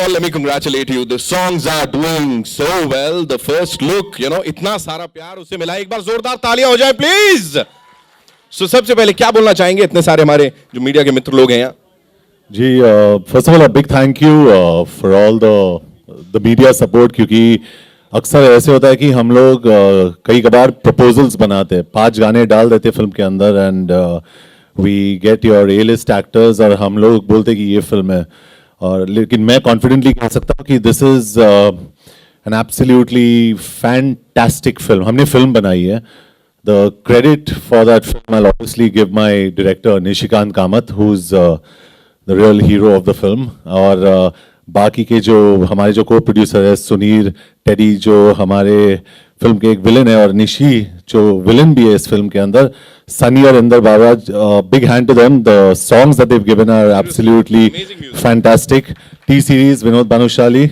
all, let me congratulate you. The songs are doing so well. The first look, इतना सारा प्यार उसे मिला. एक बार जोरदार तालियां हो जाए, please. So सबसे पहले क्या बोलना चाहेंगे इतने सारे हमारे जो मीडिया के मित्र लोग हैं यहाँ? जी, first of all big thank you for all the media support, क्योंकि अक्सर ऐसे होता है कि हम लोग कई कबार प्रपोजल्स बनाते हैं, 5 गाने डाल देते हैं फिल्म के अंदर and we get your A list actors और हम लोग बोलते हैं कि ये फिल्म है. और लेकिन मैं कॉन्फिडेंटली कह सकता हूँ कि this is an absolutely fantastic film. हमने फिल्म बनाई है. The credit for that film I'll obviously give my director Nishikant Kamath, who's the real hero of the film. और बाकी के जो हमारे जो को प्रोड्यूसर है, सुनीर टेडी जो हमारे फिल्म के एक विलन है, और निशी जो विलन भी है इस फिल्म के अंदर, सनी और Inder Baba, big hand to them. The songs that they have given are absolutely fantastic. T Series Vinod Bhanushali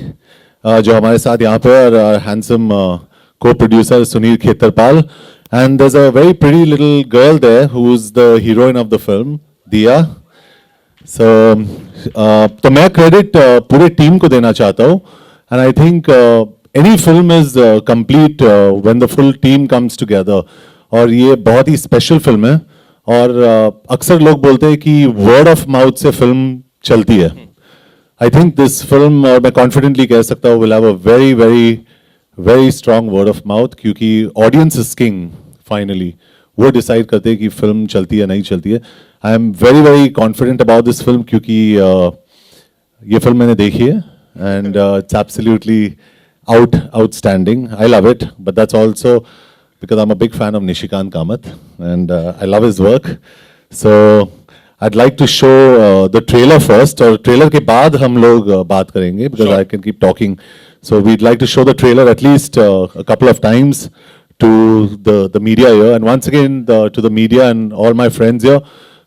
जो हमारे साथ यहाँ पे, और handsome co-producer Sunil Khetarpal. And there's a very pretty little girl there who's the heroine of the film, Diya. So, तो मैं credit पूरे team को देना चाहता हूँ. And I think any film is complete when the full team comes together. और ये बहुत ही special film है. और अक्सर लोग बोलते हैं कि word of mouth से film चलती है. I think this film, और मैं confidently कह सकता हूँ, will have a very strong word of mouth, क्योंकि audience is king. फाइनली वो डिसाइड करते हैं कि फिल्म चलती है नहीं चलती है. I am very confident about this film, क्योंकि ये फिल्म मैंने देखी है and it's absolutely outstanding. I love it, but that's also because I am a big fan of Nishikant Kamat and I love his work. So I'd like to show the trailer first, और trailer के बाद हम लोग बात करेंगे, because I can keep talking. So we'd like to show the trailer at least a couple of times to the media here. And once again, to the media and all my friends here,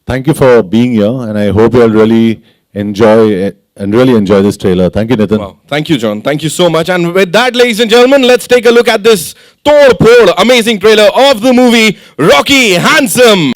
thank you for being here, and I hope you'll really enjoy this trailer. Thank you, Nitin. Wow. Thank you, John. Thank you so much. And with that, ladies and gentlemen, let's take a look at this Tod amazing trailer of the movie Rocky Handsome.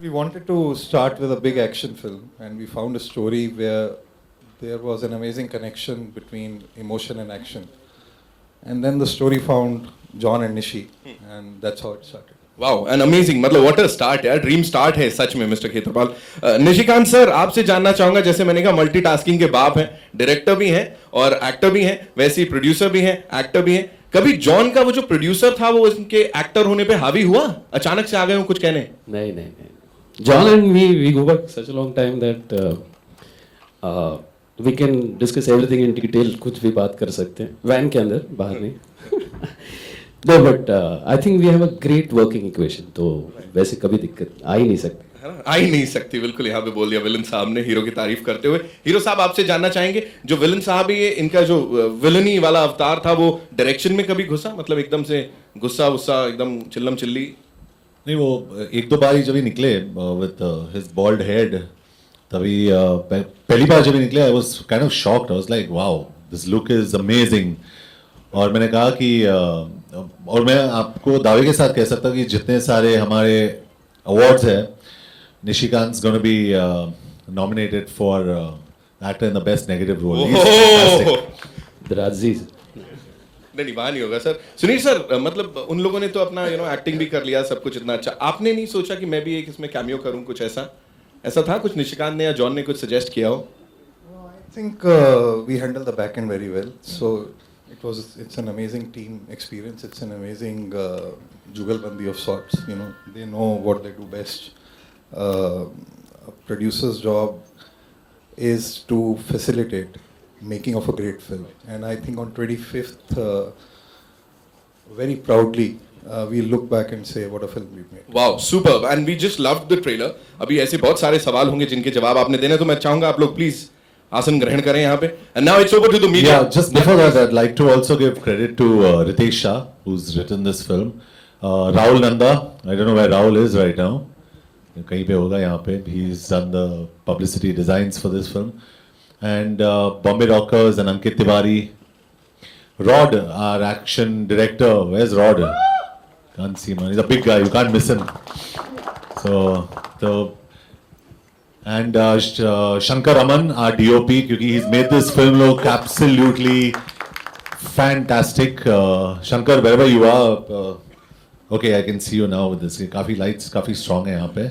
We wanted to start with a big action film, and we found a story where there was an amazing connection between emotion and action. And then the story found John and Nishi, and that's how it started. Wow an amazing, मतलब what a start यार, dream start है सच में mister Khetrapal. Nishikant sir, आपसे जानना चाहूंगा, जैसे मैंने कहा मल्टीटास्किंग के बाप हैं, डायरेक्टर भी हैं और एक्टर भी हैं, वैसे ही प्रोड्यूसर भी हैं, एक्टर भी हैं। कभी जॉन का वो जो प्रोड्यूसर था वो उनके एक्टर होने पे हावी हुआ, अचानक से आ गए हो कुछ कहने? नहीं नहीं नहीं, John and we go back such a long time that we can discuss everything in detail, कुछ भी बात कर सकते हैं वैन के अंदर, बाहर नहीं। No, but I think we have a great working equation, तो वैसे कभी दिक्कत आ ही नहीं सकती। है ना? आ ही नहीं सकती, बिल्कुल यहाँ पे बोल दिया विलन साहब ने हीरो की तारीफ करते हुए। हीरो साहब, आपसे जानना चाहेंगे, जो विलन साहब है, ये इनका जो विलनी वाला अवतार था वो डायरेक्शन में कभी घुसा, मतलब एकदम से गुस्सा वुस्सा, एकदम चिल्लम चिल्ली? नहीं, वो एक दो बार ही जब ही निकले विद हिज बॉल्ड हेड, तभी पहली बार जब ही निकले I was kind of shocked. I was like wow, this look is amazing. और मैंने कहा कि और मैं आपको दावे के साथ कह सकता हूँ कि जितने सारे हमारे अवार्ड्स हैं, Nishikant gonna be nominated for actor in the best negative role. दराजीज नहीं, वहां नहीं होगा सर। सुनील सर, मतलब उन लोगों ने तो अपना एक्टिंग भी कर लिया, सब कुछ इतना अच्छा, आपने नहीं सोचा कि मैं भी एक इसमें कैमियो करूं? कुछ ऐसा था कुछ निशिकांत ने या जॉन ने कुछ सजेस्ट किया हो? I think we handle the back end very well. So it's an amazing team experience. It's an amazing jugalbandi of sorts. You know, they know what they do best. A producer's job is to facilitate making of a great film. And I think on 25th, very proudly, we look back and say what a film we made. Wow, superb, and we just loved the trailer. अभी ऐसे बहुत सारे सवाल होंगे जिनके जवाब आपने देने, तो मैं चाहूंगा आप लोग प्लीज आसन ग्रहण करें यहाँ पे। And now it's over to the media. Yeah, just before that, I'd like to also give credit to Ritesh Shah, who's written this film. Rahul Nanda, I don't know where Rahul is right now. कहीं पे होगा यहाँ पे. He's done the publicity designs for this film. And Bombay Rockers and Ankit Tiwari. Rod, our action director. Where's Rod? Can't see him. He's a big guy. You can't miss him. So and Shankar Raman, our DOP, क्योंकि he's made this film look absolutely fantastic. Shankar, wherever you are, okay, I can see you now with this. काफी lights, काफी strong है यहाँ पे.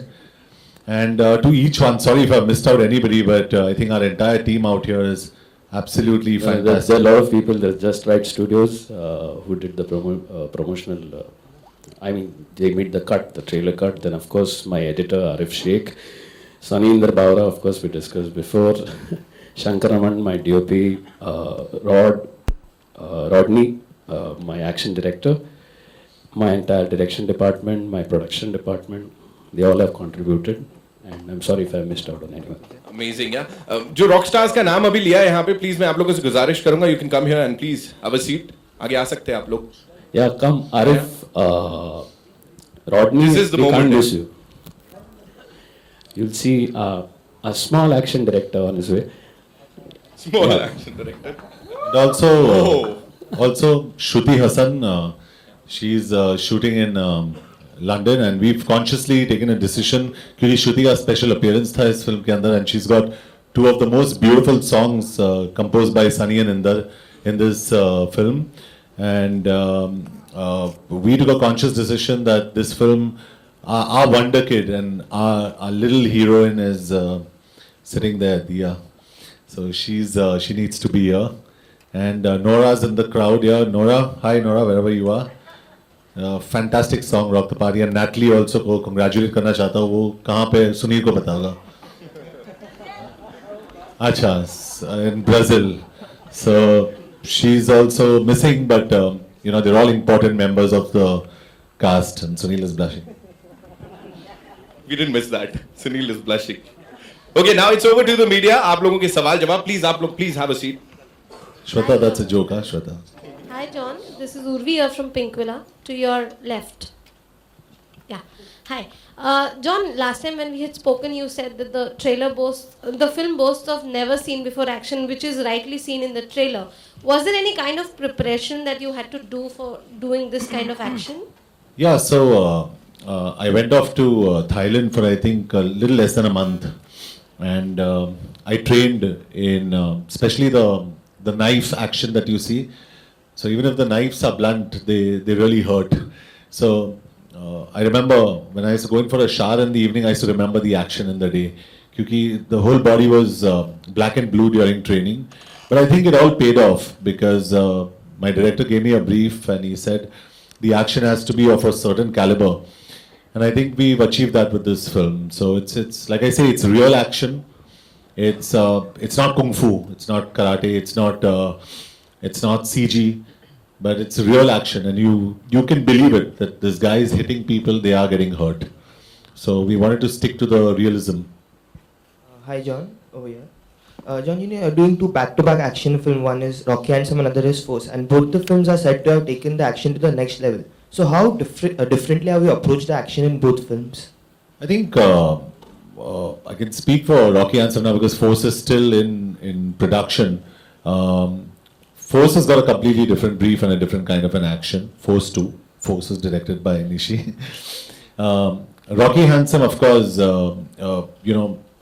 And to each one, sorry if I missed out anybody, but I think our entire team out here is absolutely There's fantastic. a lot of people. There's Just Right Studios who did the promotional. I mean, they made the cut, the trailer cut. Then, of course, my editor Arif Sheikh, Sunny Inder Bawra, of course, we discussed before. Shankar Raman, my DOP, Rodney, my action director, my entire direction department, my production department. They all have contributed, and I'm sorry if I missed out on anyone. Amazing या जो rock stars का नाम अभी लिया है यहाँ पे, please मैं आप लोगों से गुजारिश करूंगा, you can come here and please have a seat. आगे आ सकते हैं आप लोग। Yeah, come, Arif, Rodney, This is the we moment. can't miss you. You'll see a small action director on his way. Small Yeah. Action director. And also Shruti Hassan, she's shooting in London, and we've consciously taken a decision क्योंकि श्रुति का special appearance था इस film के अंदर, and she's got two of the most beautiful songs composed by Sunny and Inder in this film, and we took a conscious decision that this film, our wonder kid and our little heroine is sitting there, Diya. So she needs to be here. And Nora's in the crowd here. Nora, hi Nora, wherever you are. Fantastic song, Rock the Party. And Natalie also को congratulate करना चाहता हूँ. वो कहाँ पे सुनील को बता होगा. अच्छा, in Brazil. So she's also missing, but you know, they're all important members of the cast, and Sunil is blushing. We didn't miss that. Sunil is blushing. Okay, now it's over to the media. आप लोगों के सवाल जवाब, please आप लोग please have a seat. Shweta, that's a joke, huh, Shweta? Hi John, this is Urvi here from Pink Villa. To your left. Yeah. Hi. John, last time when we had spoken, you said that the film boasts of never seen before action, which is rightly seen in the trailer. Was there any kind of preparation that you had to do for doing this kind of action? Yeah, so I went off to Thailand for I think a little less than a month, and I trained in especially the knife action that you see. So even if the knives are blunt, they really hurt. So I remember when I used to go in for a shower in the evening, I used to remember the action in the day. Because the whole body was black and blue during training. But I think it all paid off because my director gave me a brief and he said the action has to be of a certain caliber. And I think we've achieved that with this film. So it's like I say, it's real action. It's not kung fu, it's not karate, it's not CG, but it's real action, and you can believe it that this guy is hitting people, they are getting hurt. So we wanted to stick to the realism. Hi, John, over here. John, you know, you're doing two back-to-back action films. One is Rocky Handsome, another is Force, and both the films are said to have taken the action to the next level. So how differently have you approached the action in both films? I think I can speak for Rocky Handsome now because Force is still in production. Force has got a completely different brief and a different kind of an action. Force 2. Force is directed by Nishi. Rocky Handsome, of course,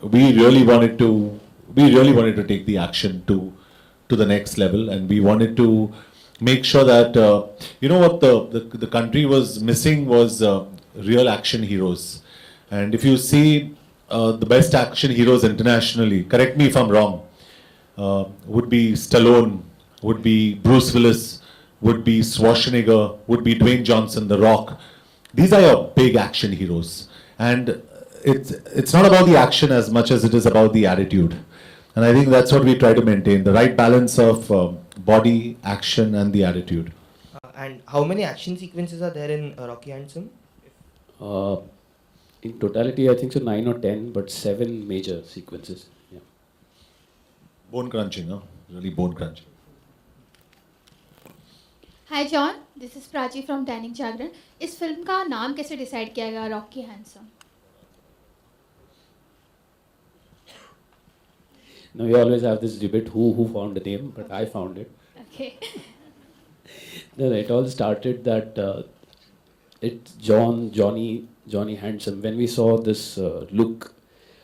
we really wanted to take the action to the next level, and we wanted to make sure that what the country was missing was real action heroes. And if you see the best action heroes internationally, correct me if I'm wrong, would be Stallone, would be Bruce Willis, would be Schwarzenegger, would be Dwayne Johnson, The Rock. These are your big action heroes. And it's not about the action as much as it is about the attitude. And I think that's what we try to maintain, the right balance of body, action and the attitude. And how many action sequences are there in Rocky Handsome? In totality, I think so 9 or 10, but 7 major sequences. Yeah. Bone crunching, huh? Really bone crunching. Hi John this is Prachi from Dainik Jagran इस film का नाम कैसे decide किया गया Rocky handsome Now we always have this debate who found the name, but I found it. Okay No, it all started that it's Johnny Handsome. When we saw this look,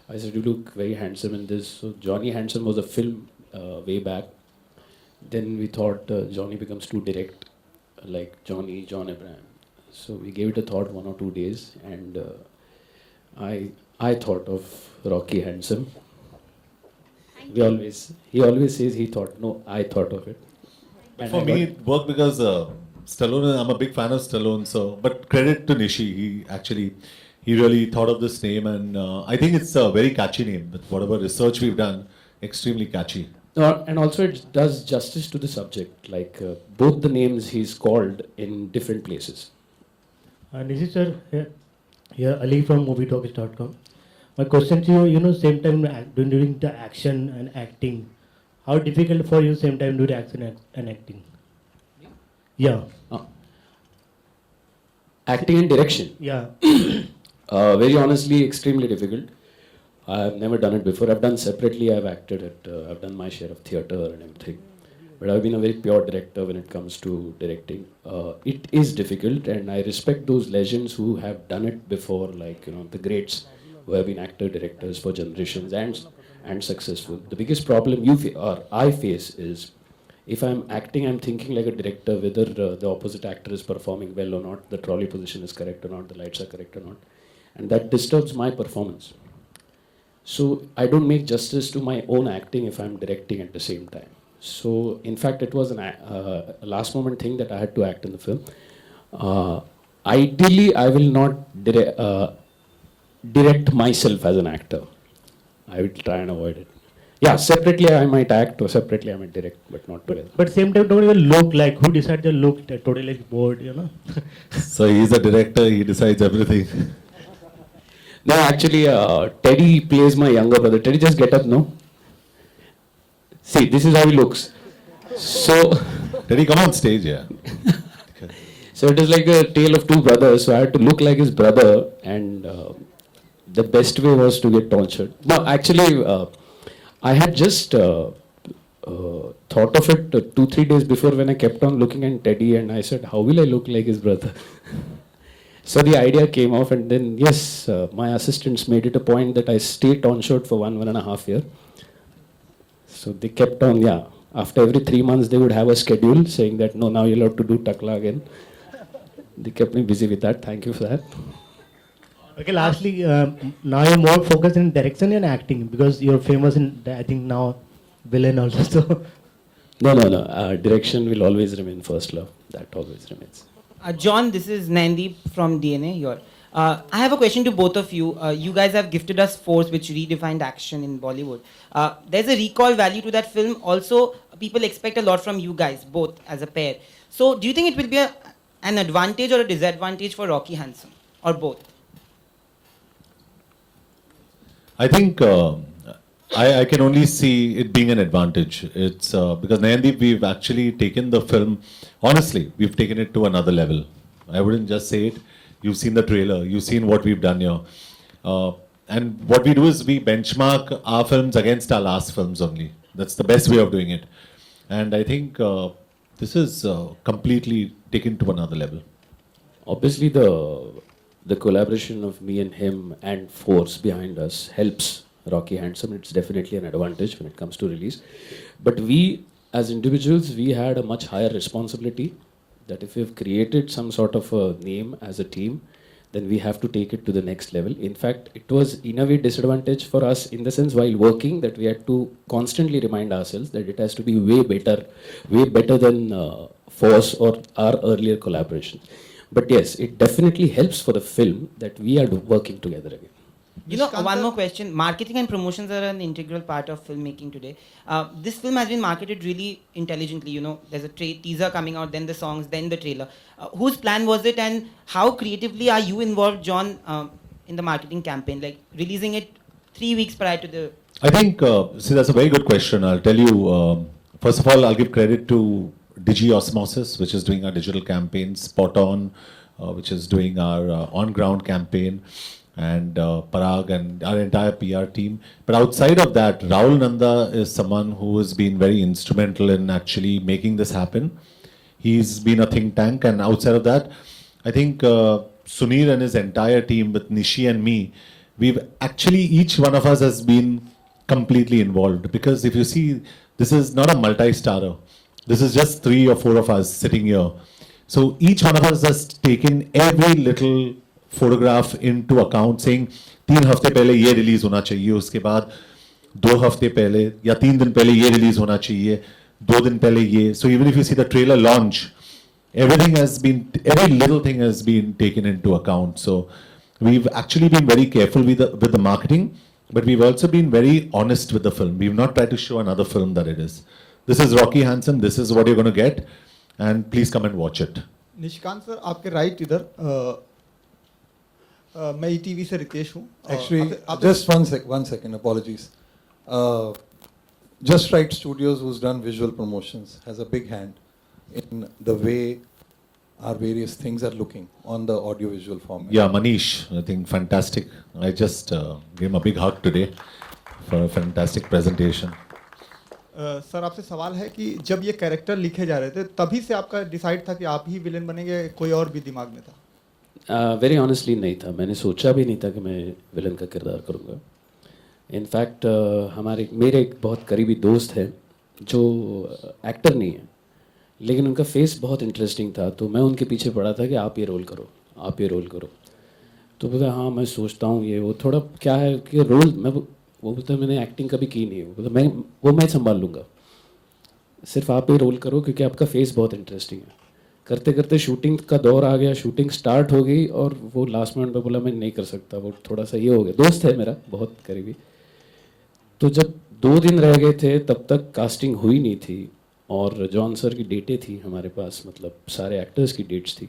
I said you look very handsome in this. So Johnny Handsome was a film way back. Then we thought Johnny becomes too direct, like John Abraham. So we gave it a thought 1 or 2 days, and I thought of Rocky Handsome. He always says he thought. No, I thought of it. And For I me, got- it worked because Stallone, I'm a big fan of Stallone, but credit to Nishi. He really thought of this name, and I think it's a very catchy name. With whatever research we've done, extremely catchy. And also it does justice to the subject. Like both the names he's called in different places. This is sir, here Ali from movietalks.com. My question to you, same time during the action and acting, how difficult for you same time doing action and acting? Yeah, Acting and direction. yeah. Very honestly, extremely difficult. I've never done it before. I've done separately. I've acted at. I've done my share of theatre and everything. But I've been a very pure director when it comes to directing. It is difficult, and I respect those legends who have done it before, like the greats who have been actor directors for generations and successful. The biggest problem or I face is if I'm acting, I'm thinking like a director, whether the opposite actor is performing well or not, the trolley position is correct or not, the lights are correct or not, and that disturbs my performance. So I don't make justice to my own acting if I'm directing at the same time. So in fact, it was a last moment thing that I had to act in the film. Ideally, I will not direct myself as an actor. I will try and avoid it. Yeah, separately I might act or separately I might direct, but not together. But same time don't even look like who decide the look totally like bored, So he's a director, he decides everything. No, actually, Teddy plays my younger brother. Teddy, just get up, no? See, this is how he looks. So, Did he come on stage? Yeah. so it is like a tale of two brothers. So I had to look like his brother, and the best way was to get tonsured. No, actually, I had just thought of it 2-3 days before when I kept on looking at Teddy, and I said, how will I look like his brother? So the idea came off, and then yes, my assistants made it a point that I stay tonsured for 1.5 years. So they kept on, yeah. After every 3 months, they would have a schedule saying that no, now you're allowed to do takla again. They kept me busy with that. Thank you for that. Okay, lastly, now you're more focused in direction and acting because you're famous in, I think now, villain also. So, No. Direction will always remain first love. That always remains. John, this is Nandeep from DNA here. I have a question to both of you. You guys have gifted us Force, which redefined action in Bollywood. There's a recall value to that film. Also, people expect a lot from you guys, both as a pair. So, do you think it will be an advantage or a disadvantage for Rocky Handsome, or both? I think I can only see it being an advantage. It's because Nayandeep, we've actually taken the film, honestly, we've taken it to another level. I wouldn't just say it. You've seen the trailer, you've seen what we've done here. And what we do is we benchmark our films against our last films only. That's the best way of doing it. And I think this is completely taken to another level. Obviously, the collaboration of me and him and Force behind us helps Rocky Handsome. It's definitely an advantage when it comes to release. But we, as individuals, we had a much higher responsibility that if we've created some sort of a name as a team, then we have to take it to the next level. In fact, it was in a way disadvantage for us in the sense while working that we had to constantly remind ourselves that it has to be way better than Force or our earlier collaboration. But yes, it definitely helps for the film that we are working together again. You know, one more question. Marketing and promotions are an integral part of filmmaking today. This film has been marketed really intelligently. You know, there's a teaser coming out, then the songs, then the trailer. Whose plan was it, and how creatively are you involved, John, in the marketing campaign? Like releasing it 3 weeks prior to the. I think, see, that's a very good question. I'll tell you, first of all, I'll give credit to Digi Osmosis, which is doing our digital campaign, Spot On, which is doing our on-ground campaign, and Parag and our entire PR team. But outside of that, Rahul Nanda is someone who has been very instrumental in actually making this happen. He's been a think tank, and outside of that, I think Sunil and his entire team with Nishi and me, we've actually, each one of us has been completely involved. Because if you see, this is not a multi-starrer. This is just 3 or 4 of us sitting here. So each one of us has taken every little photograph into account, saying 3 हफ्ते पहले ये release होना चाहिए, उसके बाद 2 हफ्ते पहले या 3 दिन पहले ये रिलीज होना चाहिए, 2 दिन पहले ये. So even if you see the trailer launch, every little thing has been taken into account. So we've actually been very careful with the marketing, but we've also been very honest with the film. We've not tried to show another film that it is. This is Rocky Handsome. This is what you're going to get, and please come and watch it. Nishikant sir, आपके right इधर मैं ETV से रितेश हूँ. Actually, just one second, apologies. Just Right Studios, who's done visual promotions, has a big hand in the way our various things are looking on the audiovisual format. Yeah, Manish, I think fantastic. I just gave him a big hug today for a fantastic presentation. Sir आपसे सवाल है कि जब ये character लिखे जा रहे थे तभी से आपका डिसाइड था कि आप ही विलेन बनेंगे, कोई और भी दिमाग में था? वेरी ऑनेस्टली नहीं था. मैंने सोचा भी नहीं था कि मैं विलन का किरदार करूँगा. इनफैक्ट मेरे एक बहुत करीबी दोस्त है जो एक्टर नहीं है, लेकिन उनका फेस बहुत इंटरेस्टिंग था, तो मैं उनके पीछे पड़ा था कि आप ये रोल करो, आप ये रोल करो. तो बोला हाँ मैं सोचता हूँ ये वो थोड़ा क्या है कि रोल मैं वो बोलता मैंने एक्टिंग कभी की नहीं है, बोलता मैं संभाल लूँगा, सिर्फ आप ये रोल करो क्योंकि आपका फेस बहुत इंटरेस्टिंग है. करते करते शूटिंग का दौर आ गया, शूटिंग स्टार्ट हो गई और वो लास्ट मिनट पे बोला मैं नहीं कर सकता, वो थोड़ा सा ये हो गया. दोस्त है मेरा बहुत करीबी. तो जब 2 दिन रह गए थे तब तक कास्टिंग हुई नहीं थी और जॉन सर की डेटें थी हमारे पास, मतलब सारे एक्टर्स की डेट्स थी,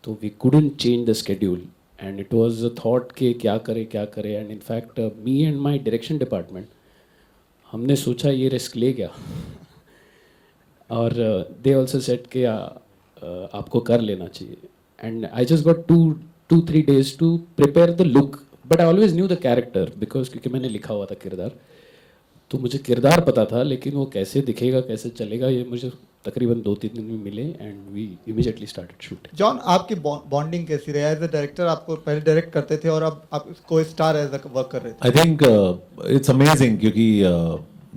तो we couldn't change the schedule and it was a thought कि क्या करें and in fact me and my direction department हमने सोचा ये रिस्क ले गया और दे ऑल्सो सेट कि आपको कर लेना चाहिए. And I just got 2-3 days to prepare the look, but I always knew the character because क्योंकि मैंने लिखा हुआ था किरदार, तो मुझे किरदार पता था, लेकिन वो कैसे दिखेगा कैसे चलेगा ये मुझे तकरीबन 2-3 दिन में मिले and we immediately started shooting. John, आपकी बॉन्डिंग कैसी रही? एज अ डायरेक्टर आपको पहले डायरेक्ट करते थे और अब आप को स्टार एज अ वर्क कर रहे थे. आई थिंक इट्स अमेजिंग क्योंकि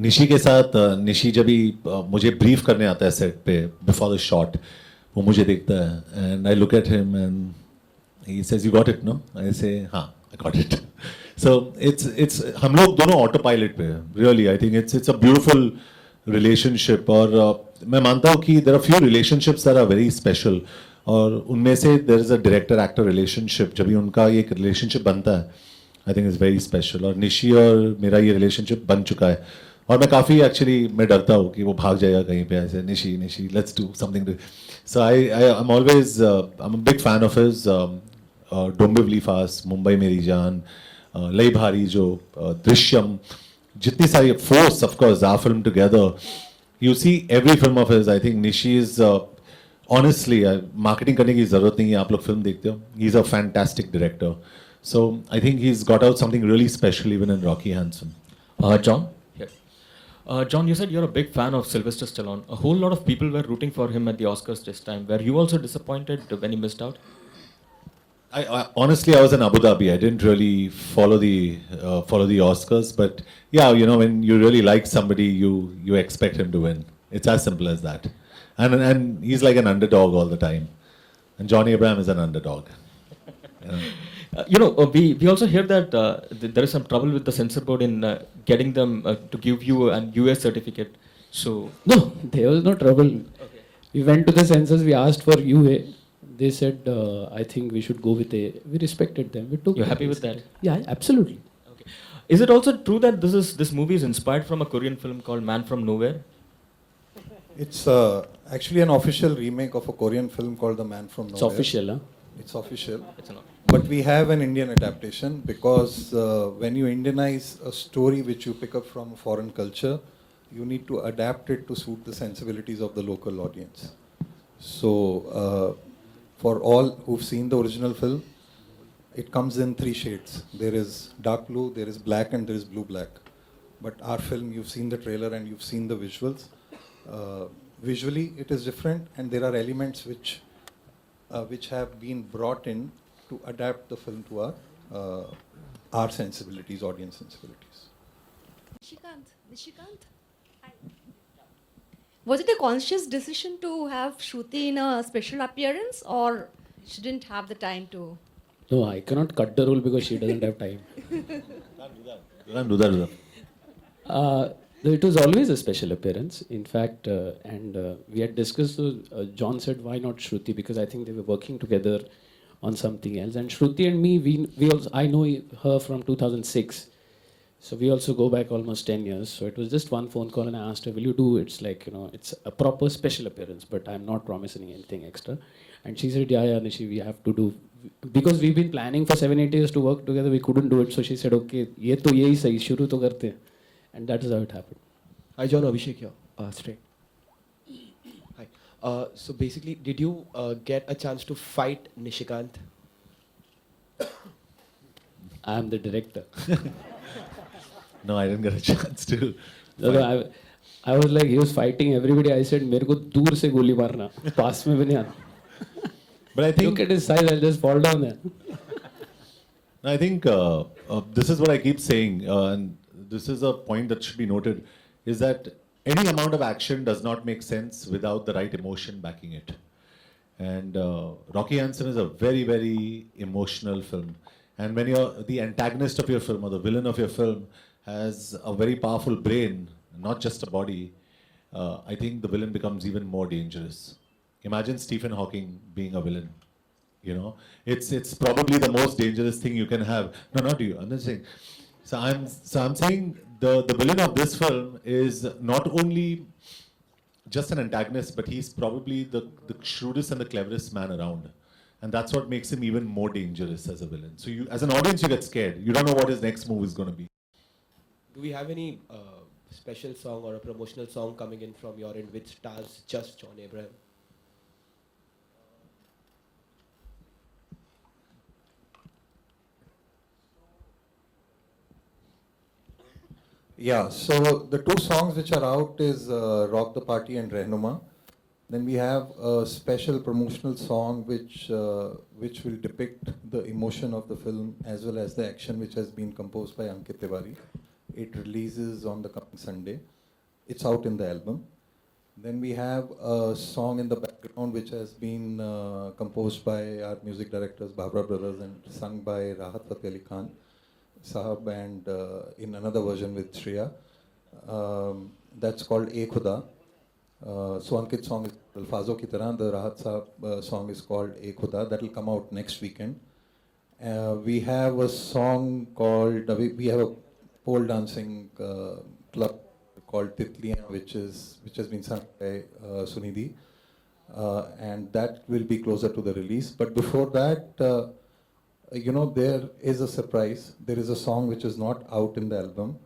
निशी के साथ निशी जब भी मुझे ब्रीफ करने आता है सेट पे बिफोर द शॉट, वो मुझे देखता है and I look at him and he says you got it no I say हाँ I got it so it's हम लोग दोनों autopilot पे हैं really I think it's a beautiful relationship और मैं मानता हूँ कि there are few relationships that are very special और उनमें से there is a director actor relationship जब भी उनका ये एक relationship बनता है I think it's very special और निशी और मेरा ये relationship बन चुका है और मैं काफ़ी एक्चुअली मैं डरता हूँ कि वो भाग जाएगा कहीं पे ऐसे Nishi Nishi let's do something so I'm always I'm a big fan of his Dombivli fast Mumbai Meri Jaan Lai Bhaari जो दृश्यम जितनी सारी Force of course our film together you see every film of his I think Nishi is honestly marketing करने की जरूरत नहीं है आप लोग फिल्म देखते हो he is a fantastic director so I think he is got out something really special even in Rocky handsome John? Yes. John, you said you're a big fan of Sylvester Stallone. A whole lot of people were rooting for him at the Oscars this time. Were you also disappointed when he missed out? I honestly I was in Abu Dhabi. I didn't really follow the Oscars, but yeah, you know when you really like somebody, you expect him to win. It's as simple as that. And he's like an underdog all the time. And Johnny Abraham is an underdog. You know. We also hear that there is some trouble with the censor board in getting them to give you an US certificate. So No, there was no trouble. okay. We went to the censors, we asked for UA. They said, I think we should go with A. We respected them. We took You're it. happy with that? Yeah, absolutely. Okay. Is it also true that this movie is inspired from a Korean film called Man from Nowhere? It's actually an official remake of a Korean film called The Man from Nowhere. It's official, huh? It's official. It's not. But we have an Indian adaptation because when you Indianize a story which you pick up from a foreign culture, you need to adapt it to suit the sensibilities of the local audience. So, for all who've seen the original film, it comes in 3 shades. There is dark blue, there is black, and there is blue-black. But our film, you've seen the trailer and you've seen the visuals. Visually, it is different, and there are elements which have been brought in to adapt the film to our sensibilities, audience sensibilities. Nishikant. Hi. Was it a conscious decision to have Shruti in a special appearance, or she didn't have the time to? No, I cannot cut the role because she doesn't have time. You can't do that. It was always a special appearance. In fact, we had discussed, John said, why not Shruti? Because I think they were working together on something else. And Shruti and me, we also, I know her from 2006. So we also go back almost 10 years. So it was just one phone call and I asked her, will you do? It's like, you know, it's a proper special appearance, but I'm not promising anything extra. And she said, yeah, Nishi, we have to do. Because we've been planning for 7-8 years to work together, we couldn't do it. So she said, okay, ye to yehi sahi, shuru to karte. And that is how it happened. Hi John, Abhishek here, straight. Hi. So basically, did you get a chance to fight Nishikant? I am the director. No, I didn't get a chance to. No, I was like, he was fighting everybody. I said, मेरे को दूर से गोली मारना, पास में भी नहीं आना. But I think Look at his size, I'll just fall down there. I think this is what I keep saying, and this is a point that should be noted, is that any amount of action does not make sense without the right emotion backing it. And Rocky Hansen is a very, very emotional film. And when you're the antagonist of your film or the villain of your film has a very powerful brain, not just a body, I think the villain becomes even more dangerous. Imagine Stephen Hawking being a villain. You know, it's probably the most dangerous thing you can have. No, not you. I'm just saying. So I'm saying the villain of this film is not only just an antagonist, but he's probably the shrewdest and the cleverest man around. And that's what makes him even more dangerous as a villain. So you, as an audience, you get scared. You don't know what his next move is going to be. Do we have any special song or a promotional song coming in from your end which stars just John Abraham? Yeah, so the 2 songs which are out is Rock the Party and Rehnuma. Then we have a special promotional song which will depict the emotion of the film as well as the action, which has been composed by Ankit Tiwari. It releases on the coming Sunday. It's out in the album. Then we have a song in the back background, which has been composed by our music directors, Bhabra Brothers, and sung by Rahat Fateh Ali Khan Sahab, and in another version with Shreya. That's called E Khuda. So Ankit's song is Alfazo Ki Tarah. The Rahat Sahab song is called E Khuda. That will come out next weekend. We have a song called, we have a pole dancing club called Titliyan, which has been sung by Sunidhi, and that will be closer to the release. But before that, there is a surprise. There is a song which is not out in the album,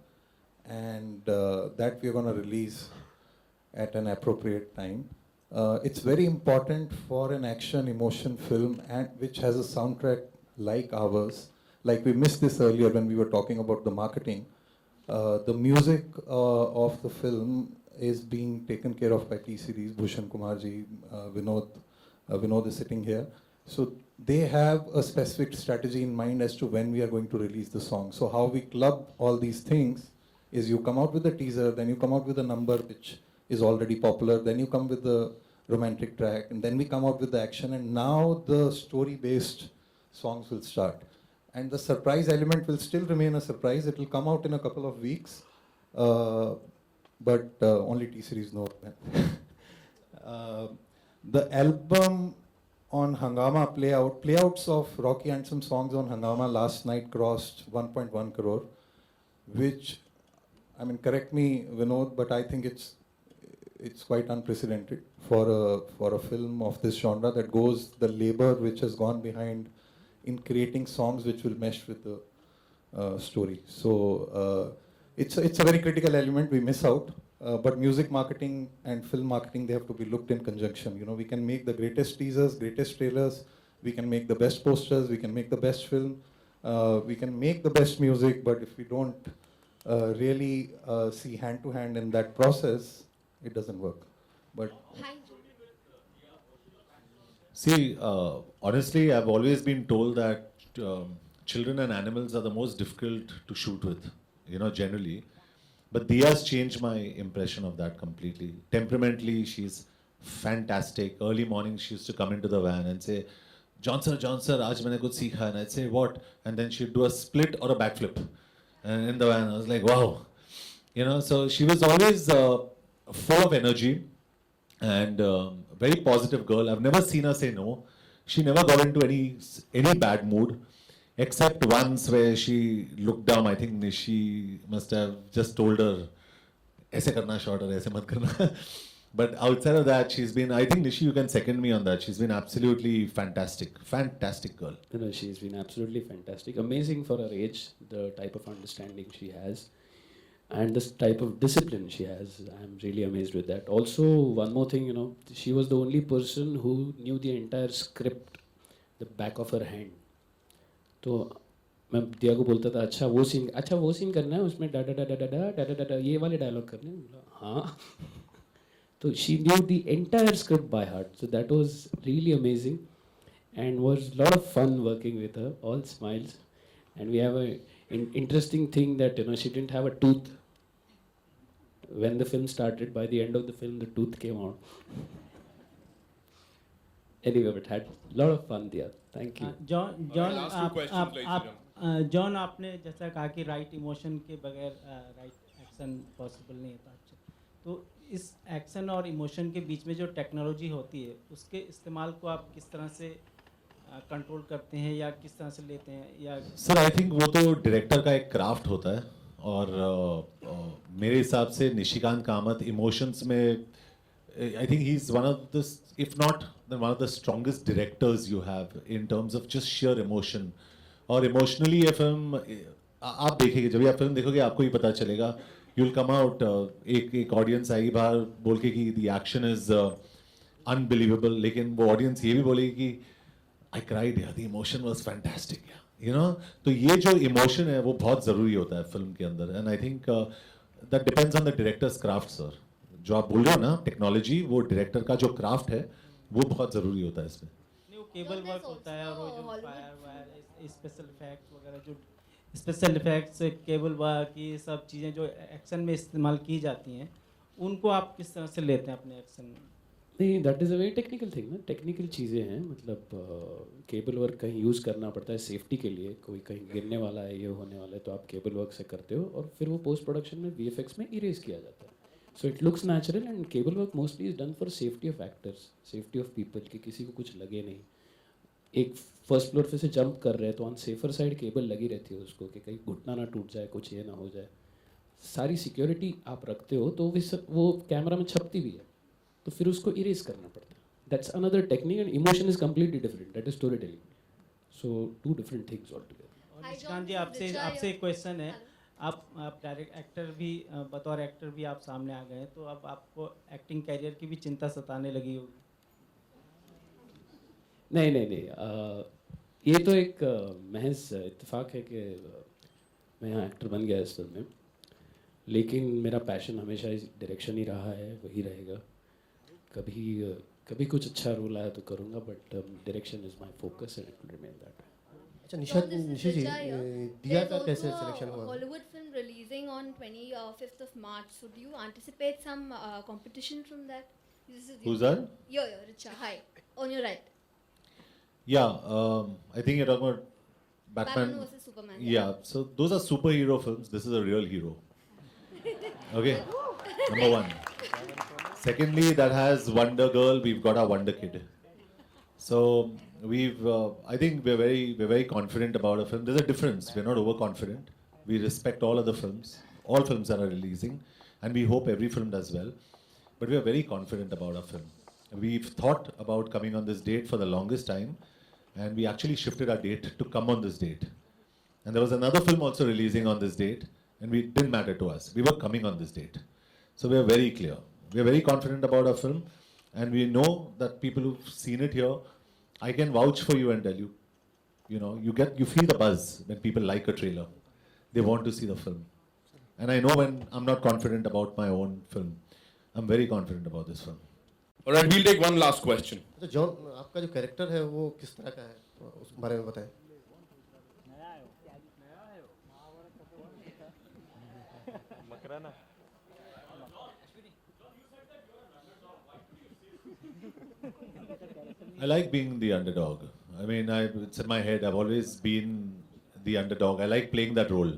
and that we are going to release at an appropriate time. It's very important for an action emotion film, and which has a soundtrack like ours. Like we missed this earlier when we were talking about the marketing. The music of the film is being taken care of by T-Series, Bhushan Kumar ji, Vinod is sitting here. So they have a specific strategy in mind as to when we are going to release the song. So how we club all these things is you come out with a teaser, then you come out with a number which is already popular, then you come with the romantic track, and then we come out with the action, and now the story-based songs will start. And the surprise element will still remain a surprise. It will come out in a couple of weeks, but only T-Series know that. The album on Hangama playouts of Rocky Anthem songs on Hangama last night crossed 1.1 crore, which, I mean, correct me, Vinod, but I think it's quite unprecedented for a film of this genre, that goes the labor which has gone behind in creating songs which will mesh with the story. So it's a very critical element. We miss out, but music marketing and film marketing, they have to be looked in conjunction. We can make the greatest teasers, greatest trailers, we can make the best posters, we can make the best film, we can make the best music, but if we don't really see hand to hand in that process, it doesn't work. But see, honestly, I've always been told that children and animals are the most difficult to shoot with, generally. But Diya's changed my impression of that completely. Temperamentally, she's fantastic. Early morning, she used to come into the van and say, John sir, aaj maine kuch seekha. And I'd say, what? And then she'd do a split or a backflip in the van. I was like, wow. So she was always full of energy and very positive girl. I've never seen her say no. She never got into any bad mood, except once where she looked down. I think Nishi must have just told her, "Aise karna shot or aise mat karna." But outside of that, she's been, I think Nishi, you can second me on that. She's been absolutely fantastic. Fantastic girl. She's been absolutely fantastic. Amazing for her age, the type of understanding she has. And this type of discipline she has. I'm really amazed with that. Also, one more thing, she was the only person who knew the entire script, the back of her hand. तो मैं दिया को बोलता था, अच्छा वो scene करना है, उसमें डा डा डा डा डा डा डा डा ये वाले डायलॉग करने हैं. बोला हाँ. तो she knew the entire script by heart. So that was really amazing, and was a lot of fun working with her. All smiles, and we have an interesting thing that she didn't have a tooth. When the film started, by the end of the film, the tooth came out. Anyway, but had a lot of fun there. Thank you. John आपने जैसा कहा कि right emotion के बगैर right action possible नहीं होता. तो इस एक्शन और इमोशन के बीच में जो टेक्नोलॉजी होती है, उसके इस्तेमाल को आप किस तरह से कंट्रोल करते हैं या किस तरह से लेते हैं? या सर, आई थिंक वो तो डायरेक्टर का एक क्राफ्ट होता है, और मेरे हिसाब से निशिकांत कामत इमोशंस में, I think he's one of the, if not one of the strongest directors you have in terms of just sheer emotion. और इमोशनली ये फिल्म आप देखेंगे, जब आप फिल्म देखोगे आपको ही पता चलेगा. यू विल कम आउट, एक ऑडियंस आएगी बाहर बोल के कि द एक्शन इज अनबिलीवेबल, लेकिन वो ऑडियंस ये भी बोलेगी कि आई क्राइड यार, द इमोशन वाज फैंटास्टिक. तो ये जो इमोशन है वो बहुत ज़रूरी होता है फिल्म के अंदर. And I think that depends on the directors craft. Sir, जो आप बोल रहे हो ना टेक्नोलॉजी, वो डायरेक्टर का जो क्राफ्ट है वो बहुत ज़रूरी होता है इसमें. वो केबल वर्क होता है, और वो जो फायर वायर स्पेशल इफेक्ट्स वगैरह, जो स्पेशल इफेक्ट्स, केबल वर्क, ये सब चीज़ें जो एक्शन में इस्तेमाल की जाती हैं, उनको आप किस तरह से लेते हैं अपने एक्शन में? नहीं, that is a very technical thing ना, टेक्निकल चीज़ें हैं, मतलब केबल वर्क कहीं यूज़ करना पड़ता है सेफ्टी के लिए, कोई कहीं गिरने वाला है, ये होने वाला है, तो आप केबल वर्क से करते हो और फिर वो पोस्ट प्रोडक्शन में VFX में इरेज किया जाता है. So it looks natural and cable work mostly is done for safety of actors, safety of people, कि किसी को कुछ लगे नहीं. एक फर्स्ट फ्लोर पे से जंप कर रहे हैं तो ऑन सेफर साइड केबल लगी रहती है उसको, कि कहीं घुटना ना टूट जाए, कुछ ये ना हो जाए. सारी सिक्योरिटी आप रखते हो तो वो कैमरा में छपती भी है, तो फिर उसको इरेज करना पड़ता है. That's another technique and emotion is completely different, that is story telling. So two different things all together. Hi, Nishikant John, ji, this is आपसे Richa. एक क्वेश्चन है. आप डायरेक्ट एक्टर भी, बतौर एक्टर भी आप सामने आ गए हैं, तो अब आपको एक्टिंग कैरियर की भी चिंता सताने लगी होगी. नहीं, ये तो एक महज इत्तेफाक है कि मैं यहाँ एक्टर बन गया इस फिल्म में, लेकिन मेरा पैशन हमेशा इस डायरेक्शन ही रहा है, वही रहेगा. कभी कुछ अच्छा रोल आया तो करूँगा, but direction is my focus and it will remain that. अच्छा John, this is Nisha ji, Richa here. दिया There's का also कैसे a सिलेक्शन हुआ? Hollywood film releasing on 25th of March. So do you anticipate some competition from that? This is Who's that? Yo, Richa. Hi. On your right. Yeah, I think you're talking about Batman versus Superman. Yeah, so those are superhero films. This is a real hero. Okay, number one. Secondly, that has Wonder Girl. We've got our Wonder Kid. So I think we're very confident about a film. There's a difference. We're not overconfident. We respect all other films, all films that are releasing, and we hope every film does well. But we are very confident about our film. We've thought about coming on this date for the longest time, and we actually shifted our date to come on this date. And there was another film also releasing on this date, and it didn't matter to us. We were coming on this date. So we are very clear. We are very confident about our film, and we know that people who've seen it here, I can vouch for you and tell you, you feel the buzz when people like a trailer. They want to see the film. And I know when I'm not confident about my own film, I'm very confident about this film. All right, we'll take one last question. अच्छा John, आपका जो character है वो किस तरह का है, उस बारे में बताएं. I like being the underdog. I mean, it's in my head. I've always been the underdog. I like playing that role.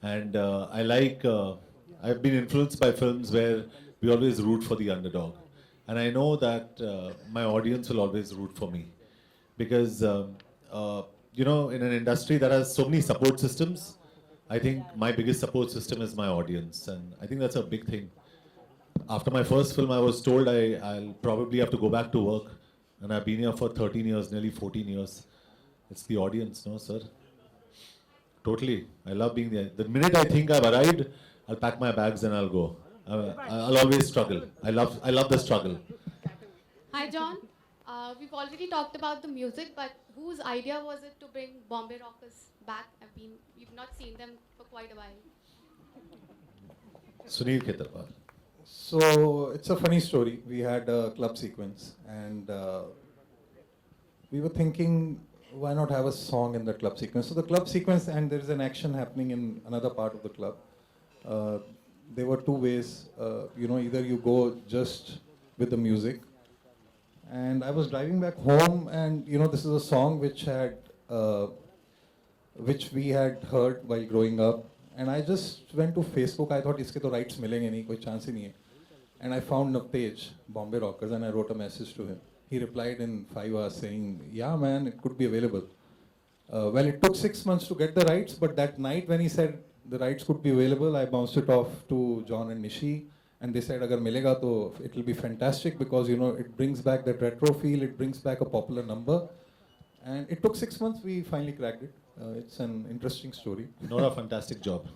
And I've been influenced by films where we always root for the underdog. And I know that my audience will always root for me. Because, in an industry that has so many support systems, I think my biggest support system is my audience. And I think that's a big thing. After my first film, I was told I'll probably have to go back to work. And I've been here for 13 years, nearly 14 years. It's the audience, no, sir? Totally. I love being there. The minute I think I've arrived, I'll pack my bags and I'll go. I'll always struggle. I love the struggle. Hi, John. We've already talked about the music, but whose idea was it to bring Bombay Rockers back? We've not seen them for quite a while. Sunil Khetarpal. So it's a funny story. We had a club sequence, and we were thinking, why not have a song in the club sequence? So the club sequence, and there is an action happening in another part of the club. There were two ways. Either you go just with the music. And I was driving back home, and this is a song which we had heard while growing up. And I just went to Facebook. I thought iske to rights milenge nahi, koi chance hi nahi hai. And I found Navtej, Bombay Rockers, and I wrote a message to him. He replied in 5 hours saying, yeah man, it could be available. Well, it took 6 months to get the rights, but that night when he said the rights could be available, I bounced it off to John and Nishi. And they said, agar milega to it will be fantastic because, it brings back that retro feel, it brings back a popular number. And it took 6 months, we finally cracked it. It's an interesting story. Nora, fantastic job.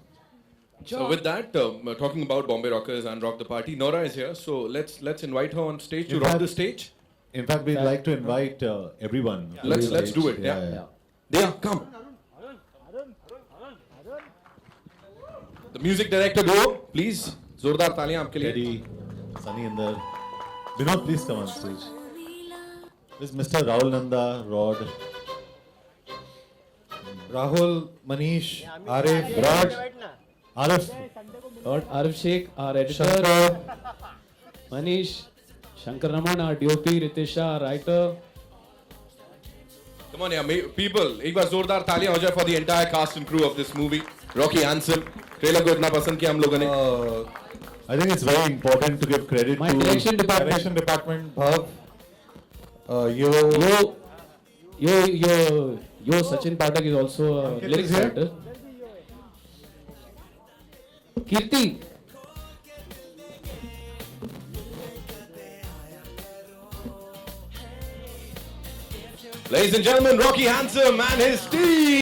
So with that, talking about Bombay Rockers and Rock the Party, Nora is here. So let's invite her on stage to rock the stage. In fact, we'd like to invite everyone. Yeah. Let's do it. Yeah. Deya, come. The music director, go, please. जोरदार तालियां आपके लिए. Teddy, Sunny Inder. Vinod, please come on stage. This is Mr. Rahul Nanda, Rod. Rahul, Manish, Arif, Raj, Arif, Arif Sheikh, our editor. Shankar, Manish, Shankar Raman, our DOP, Ritisha, our writer. Come on, yeah, people. एक बार जोरदार तालियां हो जाए for the entire cast and crew of this movie. Rocky Handsome. Trailer को इतना पसंद किया हम लोगों ने. I think it's very important to give credit My to direction department. Direction department, Bhav. Yo, Sachin Pathak is also a Ankit lyrics is here? writer. Kirti. Ladies and gentlemen, Rocky Handsome and his team.